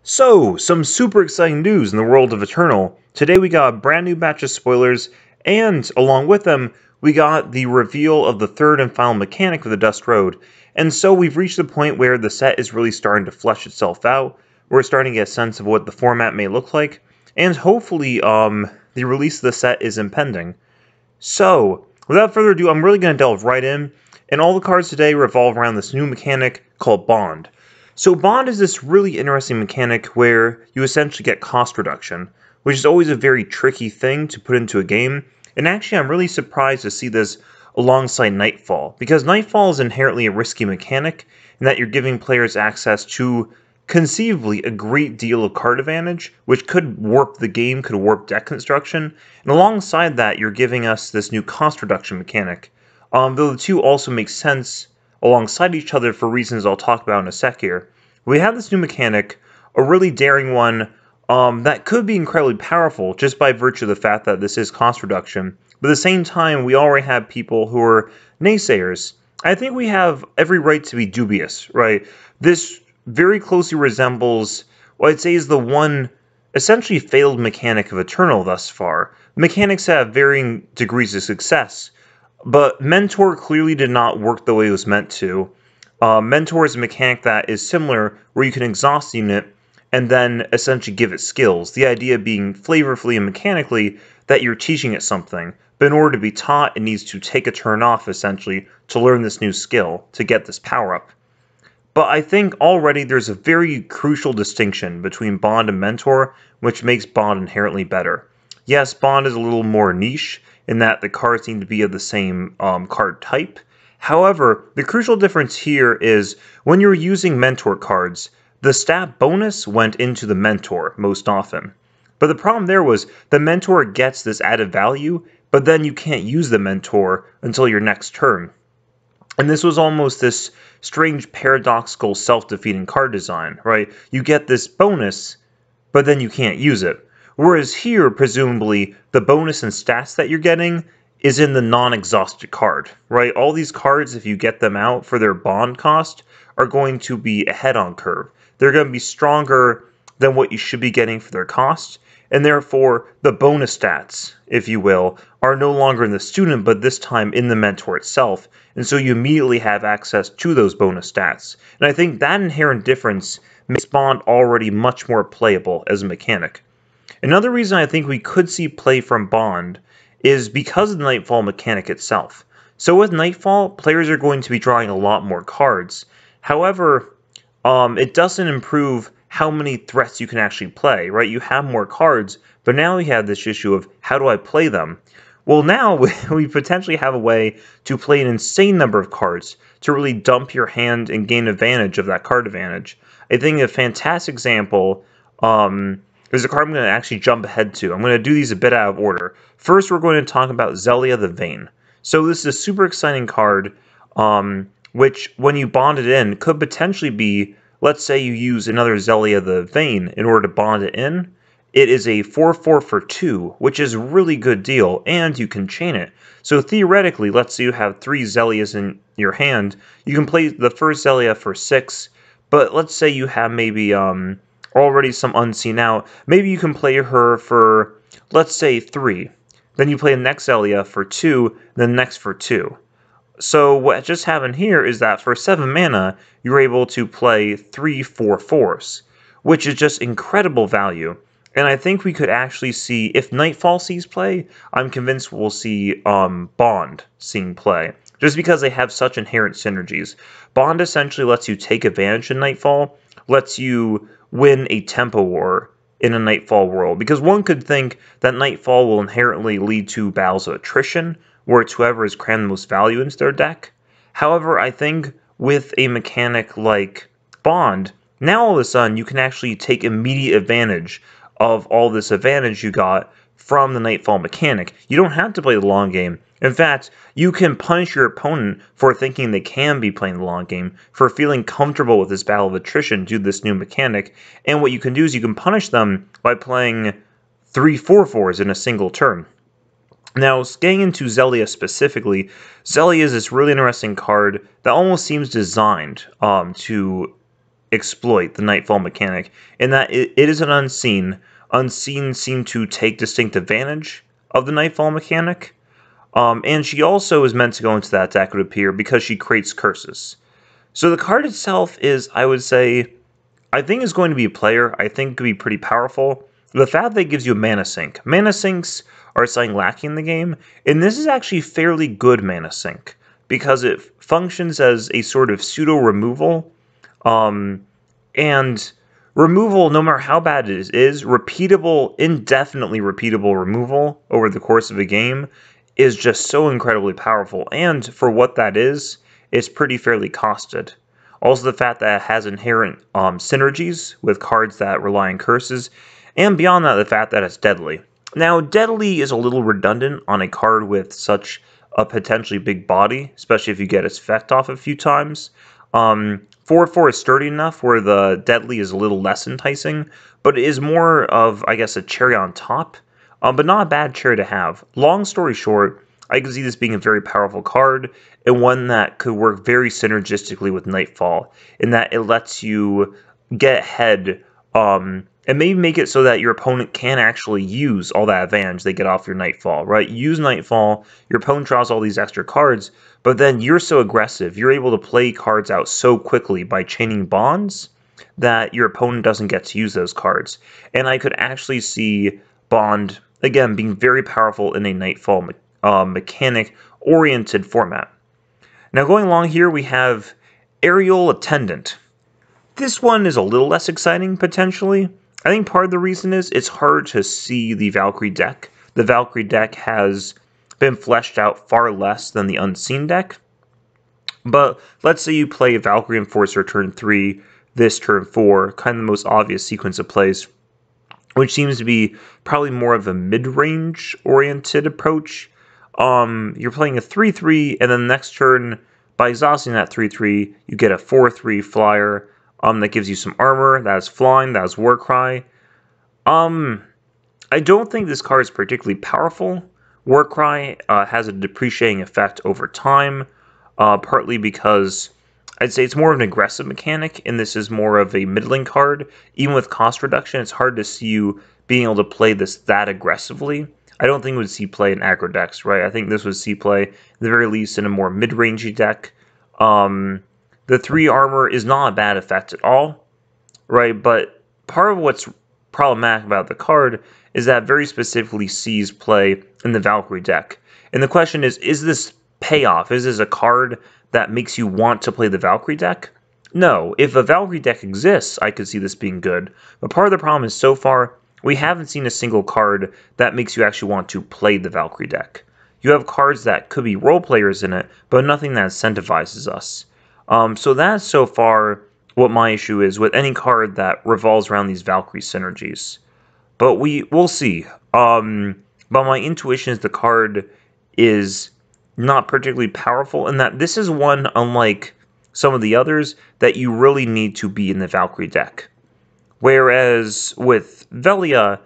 So, some super exciting news in the world of Eternal. Today we got a brand new batch of spoilers, and along with them, we got the reveal of the third and final mechanic of the Dust Road. And so we've reached the point where the set is really starting to flesh itself out. We're starting to get a sense of what the format may look like, and hopefully, the release of the set is impending. So, without further ado, I'm really going to delve right in, and all the cards today revolve around this new mechanic called Bond. So Bond is this really interesting mechanic where you essentially get cost reduction, which is always a very tricky thing to put into a game, and actually I'm really surprised to see this alongside Nightfall, because Nightfall is inherently a risky mechanic in that you're giving players access to conceivably a great deal of card advantage, which could warp the game, could warp deck construction, and alongside that you're giving us this new cost reduction mechanic. Though the two also make sense alongside each other for reasons I'll talk about in a sec here. We have this new mechanic, a really daring one, that could be incredibly powerful just by virtue of the fact that this is cost reduction. But at the same time, we already have people who are naysayers. I think we have every right to be dubious, right? This very closely resembles what I'd say is the one essentially failed mechanic of Eternal thus far. Mechanics have varying degrees of success, but Mentor clearly did not work the way it was meant to. Mentor is a mechanic that is similar, where you can exhaust the unit and then essentially give it skills. The idea being flavorfully and mechanically that you're teaching it something, but in order to be taught, it needs to take a turn off essentially to learn this new skill, to get this power up. But I think already there's a very crucial distinction between Bond and Mentor, which makes Bond inherently better. Yes, Bond is a little more niche in that the cards need to be of the same card type. However, the crucial difference here is when you're using Mentor cards, the stat bonus went into the Mentor most often. But the problem there was the Mentor gets this added value, but then you can't use the Mentor until your next turn. And this was almost this strange paradoxical self-defeating card design, right? You get this bonus, but then you can't use it. Whereas here, presumably, the bonus and stats that you're getting is in the non-exhausted card, right? All these cards, if you get them out for their bond cost, are going to be ahead on curve. They're going to be stronger than what you should be getting for their cost, and therefore the bonus stats, if you will, are no longer in the student, but this time in the Mentor itself, and so you immediately have access to those bonus stats. And I think that inherent difference makes Bond already much more playable as a mechanic. Another reason I think we could see play from Bond is because of the Nightfall mechanic itself. So with Nightfall, players are going to be drawing a lot more cards. However, it doesn't improve how many threats you can actually play, right? You have more cards, but now we have this issue of how do I play them? Well, now we potentially have a way to play an insane number of cards to really dump your hand and gain advantage of that card advantage. I think a fantastic example is a card I'm going to actually jump ahead to. I'm going to do these a bit out of order. First, we're going to talk about Xellia the Vain. So this is a super exciting card, which when you bond it in could potentially be, let's say you use another Xellia the Vain in order to bond it in. It is a 4/4 for 2, which is a really good deal, and you can chain it. So theoretically, let's say you have 3 Xellias in your hand, you can play the first Xellia for 6, but let's say you have maybe already some unseen out. Maybe you can play her for, let's say, 3. Then you play the next Xellia for 2, then the next for 2. So what just happened here is that for 7 mana, you're able to play 3 4/4s, which is just incredible value. And I think we could actually see, if Nightfall sees play, I'm convinced we'll see Bond seeing play, just because they have such inherent synergies. Bond essentially lets you take advantage in Nightfall, lets you win a tempo war in a Nightfall world, because one could think that Nightfall will inherently lead to battles of attrition, where it's whoever has crammed the most value into their deck. However, I think with a mechanic like Bond, now all of a sudden you can actually take immediate advantage of all this advantage you got from the Nightfall mechanic. You don't have to play the long game. In fact, you can punish your opponent for thinking they can be playing the long game, for feeling comfortable with this battle of attrition due to this new mechanic, and what you can do is you can punish them by playing 3 4/4s in a single turn. Now, getting into Xellia specifically, Xellia is this really interesting card that almost seems designed to exploit the Nightfall mechanic in that it is an unseen. Unseen seem to take distinct advantage of the Nightfall mechanic. And she also is meant to go into that deck, it would appear, because she creates curses. So the card itself is, I would say, I think is going to be a player. I think could be pretty powerful. The fact that it gives you a mana sink. Mana sinks are something lacking in the game, and this is actually fairly good mana sink because it functions as a sort of pseudo removal. And removal, no matter how bad it is repeatable, indefinitely repeatable removal over the course of a game is just so incredibly powerful. And for what that is, it's pretty fairly costed. Also, the fact that it has inherent synergies with cards that rely on curses, and beyond that, the fact that it's deadly. Now, deadly is a little redundant on a card with such a potentially big body, especially if you get its effect off a few times. 4/4 is sturdy enough where the deadly is a little less enticing, but it is more of, I guess, a cherry on top, but not a bad cherry to have. Long story short, I can see this being a very powerful card, and one that could work very synergistically with Nightfall, in that it lets you get ahead, and maybe make it so that your opponent can actually use all that advantage they get off your Nightfall, right? Use Nightfall, your opponent draws all these extra cards, but then you're so aggressive, you're able to play cards out so quickly by chaining bonds that your opponent doesn't get to use those cards. And I could actually see Bond, again, being very powerful in a Nightfall mechanic-oriented format. Now going along here, we have Aerial Attendant. This one is a little less exciting, potentially. I think part of the reason is it's hard to see the Valkyrie deck. The Valkyrie deck has been fleshed out far less than the Unseen deck. But let's say you play Valkyrie Enforcer turn 3, this turn 4, kind of the most obvious sequence of plays, which seems to be probably more of a mid-range oriented approach. You're playing a 3/3, and then the next turn, by exhausting that 3/3, you get a 4/3 flyer that gives you some armor, that is flying, that is Warcry. I don't think this card is particularly powerful. Warcry has a depreciating effect over time, partly because I'd say it's more of an aggressive mechanic, and this is more of a middling card. Even with cost reduction, it's hard to see you being able to play this that aggressively. I don't think we would see play in aggro decks, right? I think this would see play, at the very least, in a more mid-rangey deck. The 3 armor is not a bad effect at all, right? But part of what's problematic about the card is that it very specifically sees play in the Valkyrie deck. And the question is this payoff? Is this a card that makes you want to play the Valkyrie deck? No. If a Valkyrie deck exists, I could see this being good. But part of the problem is so far, we haven't seen a single card that makes you actually want to play the Valkyrie deck. You have cards that could be role players in it, but nothing that incentivizes us. So that's so far what my issue is with any card that revolves around these Valkyrie synergies. But we'll see. But my intuition is the card is not particularly powerful, and that this is one, unlike some of the others, that you really need to be in the Valkyrie deck. Whereas with Velia,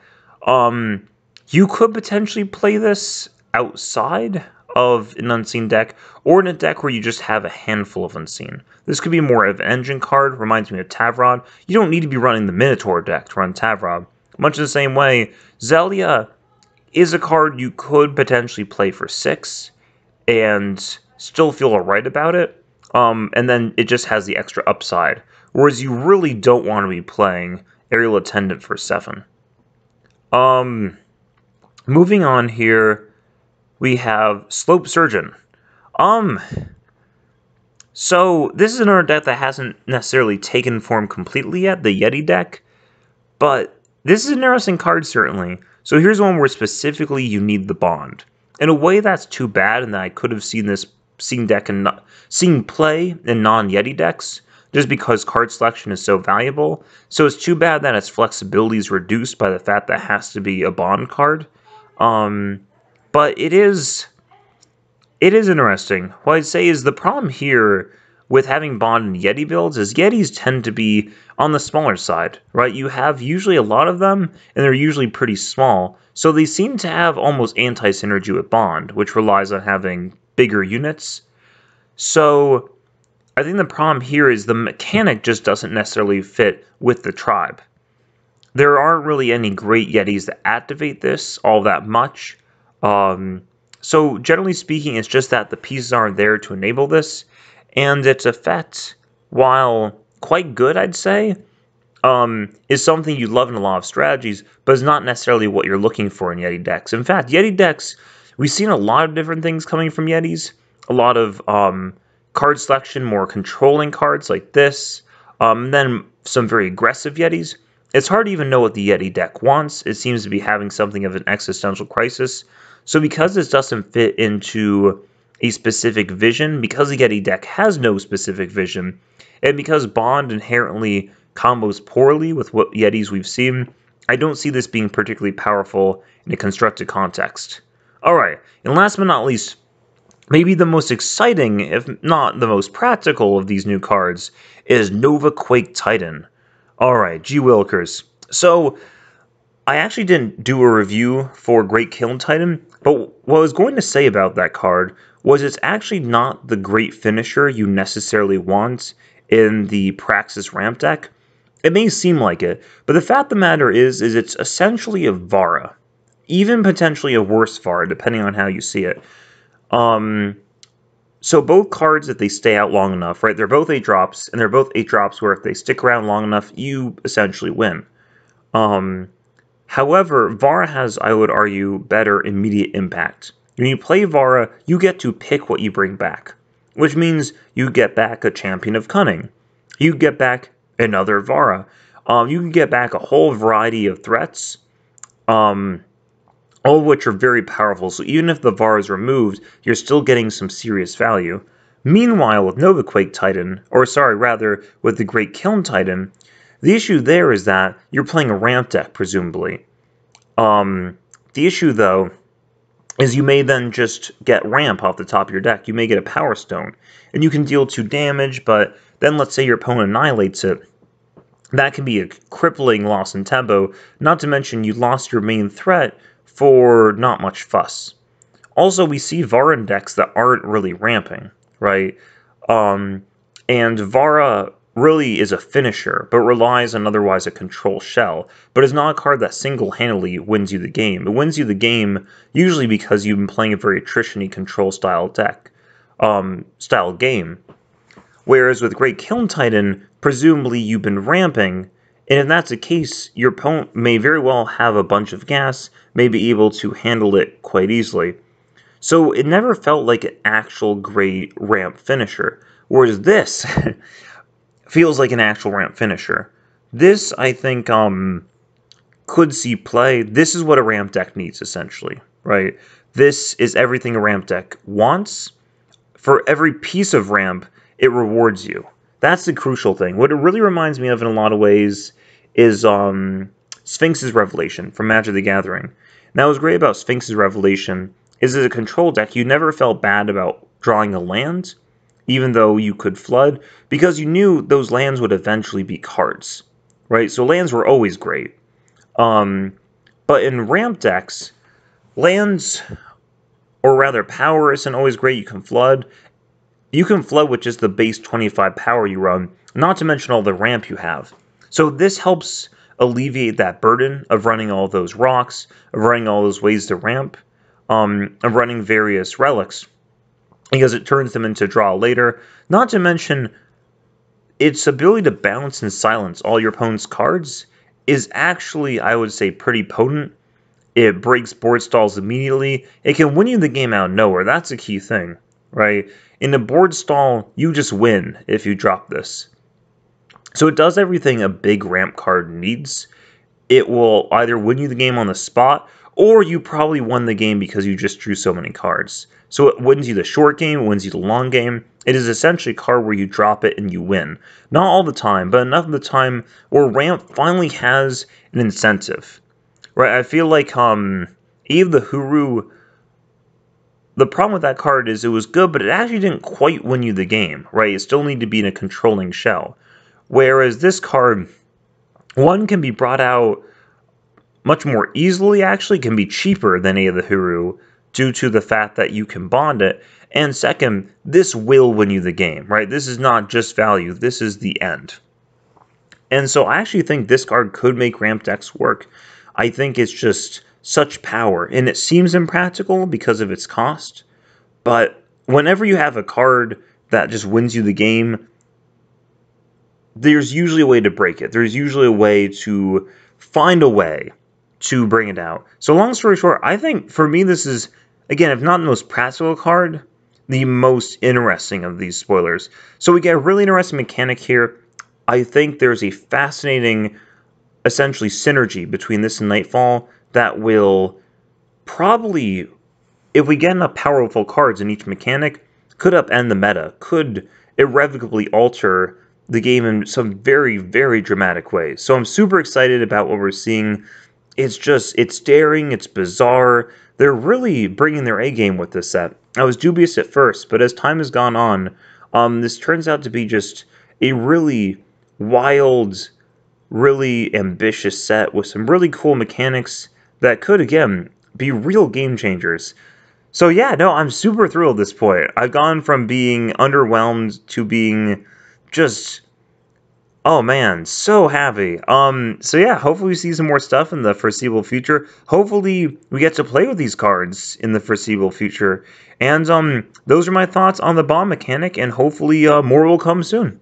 you could potentially play this outside of an Unseen deck, or in a deck where you just have a handful of Unseen. This could be more of an engine card, reminds me of Tavrod. You don't need to be running the Minotaur deck to run Tavrod. Much in the same way, Zelia is a card you could potentially play for 6, and still feel alright about it, and then it just has the extra upside. Whereas you really don't want to be playing Aerial Attendant for 7. Moving on here, we have Slope Surgeon. So this is another deck that hasn't necessarily taken form completely yet, the Yeti deck, but this is an interesting card certainly. So here's one where specifically you need the bond. In a way that's too bad, and that I could have seen this seen play in non-Yeti decks, just because card selection is so valuable. So it's too bad that its flexibility is reduced by the fact that it has to be a bond card. But it is interesting. What I'd say is the problem here with having bond in Yeti builds is Yetis tend to be on the smaller side, right? You have usually a lot of them, and they're usually pretty small, so they seem to have almost anti-synergy with bond, which relies on having bigger units. So I think the problem here is the mechanic just doesn't necessarily fit with the tribe. There aren't really any great Yetis that activate this all that much. So generally speaking, it's just that the pieces aren't there to enable this, and its effect, while quite good, I'd say, is something you love in a lot of strategies, but is not necessarily what you're looking for in Yeti decks. In fact, Yeti decks, we've seen a lot of different things coming from Yetis. A lot of card selection, more controlling cards like this, then some very aggressive Yetis. It's hard to even know what the Yeti deck wants. It seems to be having something of an existential crisis. So because this doesn't fit into a specific vision, because the Yeti deck has no specific vision, and because Bond inherently combos poorly with what Yetis we've seen, I don't see this being particularly powerful in a constructed context. Alright, and last but not least, maybe the most exciting, if not the most practical of these new cards, is Nova Quake Titan. Alright, gee willikers. So, I actually didn't do a review for Great Kiln Titan, but what I was going to say about that card was it's actually not the great finisher you necessarily want in the Praxis ramp deck. It may seem like it, but the fact of the matter is it's essentially a Vara. Even potentially a worse Vara, depending on how you see it. So both cards, if they stay out long enough, right, they're both 8-drops, and they're both 8-drops where if they stick around long enough, you essentially win. However, Vara has, I would argue, better immediate impact. When you play Vara, you get to pick what you bring back, which means you get back a Champion of Cunning. You get back another Vara. You can get back a whole variety of threats, all of which are very powerful, so even if the Vara is removed, you're still getting some serious value. Meanwhile, with Nova Quake Titan, or sorry, rather, with the Great Kiln Titan, the issue there is that you're playing a ramp deck, presumably. The issue, though, is you may then just get ramp off the top of your deck. You may get a Power Stone, and you can deal 2 damage, but then let's say your opponent annihilates it. That can be a crippling loss in tempo, not to mention you lost your main threat for not much fuss. Also, we see Vara decks that aren't really ramping, right? And Vara really is a finisher, but relies on otherwise a control shell, but is not a card that single-handedly wins you the game. It wins you the game usually because you've been playing a very attrition-y control style deck, style game. Whereas with Great Kiln Titan, presumably you've been ramping, and if that's the case, your opponent may very well have a bunch of gas, may be able to handle it quite easily. So it never felt like an actual great ramp finisher, whereas this feels like an actual ramp finisher. This, I think, could see play. This is what a ramp deck needs, essentially, right? This is everything a ramp deck wants. For every piece of ramp, it rewards you. That's the crucial thing. What it really reminds me of in a lot of ways is Sphinx's Revelation from Magic the Gathering. Now, what's great about Sphinx's Revelation is as a control deck, you never felt bad about drawing a land, even though you could flood, because you knew those lands would eventually be cards, right? So lands were always great. But in ramp decks, lands, or rather power, isn't always great. You can flood. You can flood with just the base 25 power you run, not to mention all the ramp you have. So this helps alleviate that burden of running all those rocks, of running all those ways to ramp, of running various relics, because it turns them into draw later. Not to mention, its ability to bounce and silence all your opponent's cards is actually, I would say, pretty potent. It breaks board stalls immediately. It can win you the game out of nowhere. That's a key thing, right? In a board stall, you just win if you drop this. So it does everything a big ramp card needs. It will either win you the game on the spot, or you probably won the game because you just drew so many cards. So it wins you the short game, it wins you the long game. It is essentially a card where you drop it and you win. Not all the time, but enough of the time where ramp finally has an incentive. Right, I feel like Eve the Huru, the problem with that card is it was good, but it actually didn't quite win you the game, right? It still needed to be in a controlling shell. Whereas this card, one, can be brought out much more easily, actually, can be cheaper than Eve the Huru. due to the fact that you can bond it. And second, this will win you the game, right? This is not just value, this is the end. And so I actually think this card could make Ramp decks work. I think it's just such power, and it seems impractical because of its cost. But whenever you have a card that just wins you the game, there's usually a way to break it. There's usually a way to find a way to bring it out. So long story short, I think for me this is, again, if not the most practical card, the most interesting of these spoilers. So we get a really interesting mechanic here. I think there's a fascinating, essentially, synergy between this and Nightfall that will probably, if we get enough powerful cards in each mechanic, could upend the meta, could irrevocably alter the game in some very, very dramatic ways. So I'm super excited about what we're seeing. It's daring, it's bizarre. They're really bringing their A game with this set. I was dubious at first, but as time has gone on, this turns out to be just a really wild, really ambitious set with some really cool mechanics that could, again, be real game changers. So yeah, no, I'm super thrilled at this point. I've gone from being underwhelmed to being just, oh man, so happy. So yeah, hopefully we see some more stuff in the foreseeable future. Hopefully we get to play with these cards in the foreseeable future. And those are my thoughts on the bomb mechanic, and hopefully more will come soon.